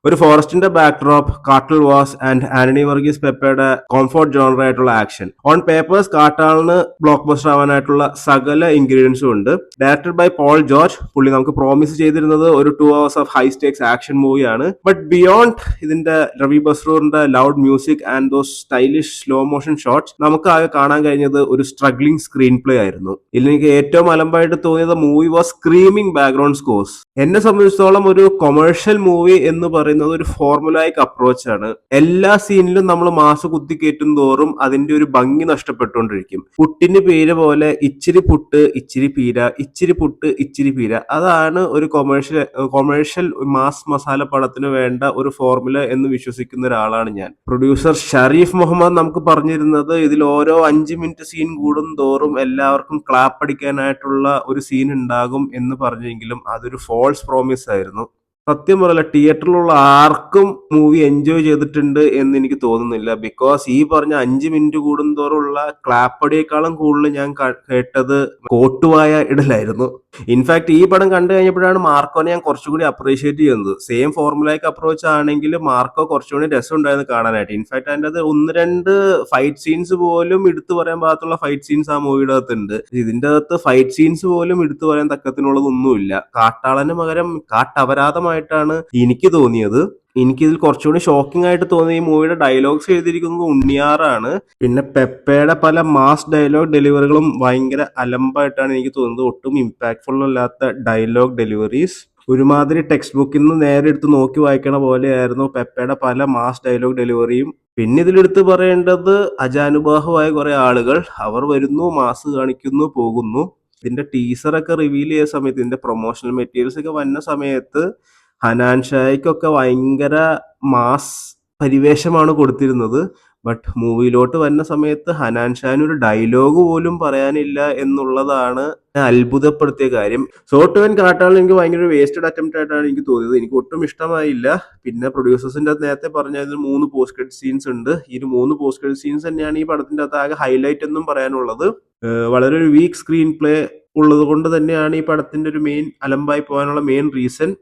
ഒരു ഫോറസ്റ്റിന്റെ ബാക്ക്ഡ്രോപ്പ്, കാട്ടൽ വാസ് ആൻഡ് ആന്റണി വർഗീസ് പെപ്പയുടെ കോംഫോർട്ട് ജോണർ ആയിട്ടുള്ള ആക്ഷൻ. ഓൺ പേപ്പേഴ്സ് കാട്ടാളിന് ബ്ലോക്ക് ബസ്റ്റർ ആവാനായിട്ടുള്ള സകല ഇൻഗ്രീഡിയൻസും ഉണ്ട്. Directed by Paul George. പുള്ളി നമുക്ക് പ്രോമിസ് ചെയ്തിരുന്നത് ഒരു 2 hours of high stakes action മൂവിയാണ്. ബട്ട് ബിയോണ്ട് ഇതിന്റെ രവി ബസ്രൂറിന്റെ loud music and those stylish slow motion shots നമുക്ക് ആകെ കാണാൻ കഴിഞ്ഞത് ഒരു സ്ട്രഗ്ലിംഗ് സ്ക്രീൻ പ്ലേ ആയിരുന്നു. ഇതിൽ എനിക്ക് ഏറ്റവും അലമ്പായിട്ട് തോന്നിയത് movie was screaming background scores. എന്നെ സംബന്ധിച്ചിടത്തോളം ഒരു കൊമേഴ്ഷ്യൽ മൂവി എന്ന് പറയുന്നത് ഒരു ഫോർമുലായിക് അപ്രോച്ച് ആണ്. എല്ലാ സീനിലും നമ്മൾ മാസ് കുത്തിക്കയറ്റും തോറും അതിന്റെ ഒരു ഭംഗി നഷ്ടപ്പെട്ടുകൊണ്ടിരിക്കും. പുട്ടിന് പേര് പോലെ ഇച്ചിരി പുട്ട് ഇച്ചിരി പീര, ഇച്ചിരി പുട്ട് ഇച്ചിരി പീര. അതാണ് ഒരു കൊമേഴ്ഷ്യൽ മാസ് മസാല പടത്തിന് വേണ്ട ഒരു ഫോർമുല എന്ന് വിശ്വസിക്കുന്ന ഒരാളാണ് ഞാൻ. പ്രൊഡ്യൂസർ ഷരീഫ് മുഹമ്മദ് നമുക്ക് പറഞ്ഞിരുന്നത് ഇതിൽ ഓരോ 5 മിനിറ്റ് സീൻ കൂടും തോറും എല്ലാവർക്കും ക്ലാപ്പ് അടിക്കാനായിട്ടുള്ള ഒരു സീൻ ഉണ്ടാകും എന്ന് പറഞ്ഞെങ്കിലും അതൊരു ഫോൾസ് പ്രോമിസ് ആയിരുന്നു. സത്യം പറയല്ല, തിയേറ്ററിലുള്ള ആർക്കും മൂവി എൻജോയ് ചെയ്തിട്ടുണ്ട് എന്ന് എനിക്ക് തോന്നുന്നില്ല. ബിക്കോസ് ഈ പറഞ്ഞ 5 മിനിറ്റ് കൂടുന്തോറുള്ള ക്ലാപ്പടിയേക്കാളും കൂടുതൽ ഞാൻ കേട്ടത് കോട്ടുവായ ഇടലായിരുന്നു. ഇൻഫാക്ട് ഈ പടം കണ്ടു കഴിഞ്ഞപ്പോഴാണ് മാർക്കോനെ ഞാൻ കുറച്ചുകൂടി അപ്രീഷിയേറ്റ് ചെയ്യുന്നത്. സെയിം ഫോർമുലയ്ക്ക് അപ്രോച്ച് ആണെങ്കിൽ മാർക്കോ കുറച്ചുകൂടി രസം ഉണ്ടായിരുന്നു കാണാനായിട്ട്. ഇൻഫാക്ട് അതിൻ്റെ അത് 1-2 ഫൈറ്റ് സീൻസ് പോലും എടുത്തു പറയാൻ പാകത്തുള്ള ഫൈറ്റ് സീൻസ് ആ മൂവിയുടെ അകത്തുണ്ട്. ഇതിന്റെ അകത്ത് ഫൈറ്റ് സീൻസ് പോലും എടുത്തു പറയാൻ തക്കത്തിനുള്ളതൊന്നുമില്ല. കാട്ടാളന് പകരം കാട്ടപരാധമായിട്ടാണ് എനിക്ക് തോന്നിയത്. എനിക്കിതിൽ കുറച്ചുകൂടി ഷോക്കിംഗ് ആയിട്ട് തോന്നിയ ഈ മൂവിയുടെ ഡയലോഗ്സ് എഴുതിയിരിക്കുന്നത് ഉണ്ണിയാറാണ്. പിന്നെ പെപ്പയുടെ പല മാസ് ഡയലോഗ് ഡെലിവറികളും ഭയങ്കര അലമ്പായിട്ടാണ് എനിക്ക് തോന്നുന്നത്. ഒട്ടും ഇമ്പാക്ട്ഫുൾ അല്ലാത്ത ഡയലോഗ് ഡെലിവറീസ്. ഒരുമാതിരി ടെക്സ്റ്റ് ബുക്കിൽ നിന്ന് നേരെ എടുത്ത് നോക്കി വായിക്കണ പോലെയായിരുന്നു പെപ്പയുടെ പല മാസ് ഡയലോഗ് ഡെലിവറിയും. പിന്നെ ഇതിലെടുത്ത് പറയേണ്ടത് അജാനുബാഹുവായ കുറെ ആളുകൾ. അവർ വരുന്നു, മാസ് കാണിക്കുന്നു, പോകുന്നു. ഇതിന്റെ ടീസറൊക്കെ റിവീൽ ചെയ്ത സമയത്ത്, ഇതിന്റെ പ്രൊമോഷണൽ മെറ്റീരിയൽസ് ഒക്കെ വന്ന സമയത്ത് ഹനാൻ ഷായ്ക്കൊക്കെ ഭയങ്കര മാസ് പരിവേഷമാണ് കൊടുത്തിരുന്നത്. ബട്ട് മൂവിയിലോട്ട് വരുന്ന സമയത്ത് ഹനാൻ ഷാന് ഒരു ഡയലോഗ് പോലും പറയാനില്ല എന്നുള്ളതാണ് അത്ഭുതപ്പെടുത്തിയ കാര്യം. സോട്ടുവൻ കാട്ടാളിന് എനിക്ക് ഭയങ്കര വേസ്റ്റഡ് അറ്റംപ്റ്റ് ആയിട്ടാണ് എനിക്ക് തോന്നിയത്. എനിക്ക് ഒട്ടും ഇഷ്ടമായില്ല. പിന്നെ പ്രൊഡ്യൂസേഴ്സിന്റെ നേരത്തെ പറഞ്ഞ 3 പോസ്റ്റ് ക്രെഡിറ്റ് സീൻസ് ഉണ്ട്. ഈ 3 പോസ്റ്റ് ക്രെഡിറ്റ് സീൻസ് തന്നെയാണ് ഈ പടത്തിന്റെ അകത്ത് ആകെ ഹൈലൈറ്റ് എന്നും പറയാനുള്ളത്. വളരെ ഒരു വീക്ക് സ്ക്രീൻ പ്ലേ ഉള്ളത് കൊണ്ട് തന്നെയാണ് ഈ പടത്തിന്റെ ഒരു മെയിൻ അലമ്പായി പോകാനുള്ള മെയിൻ റീസൺ.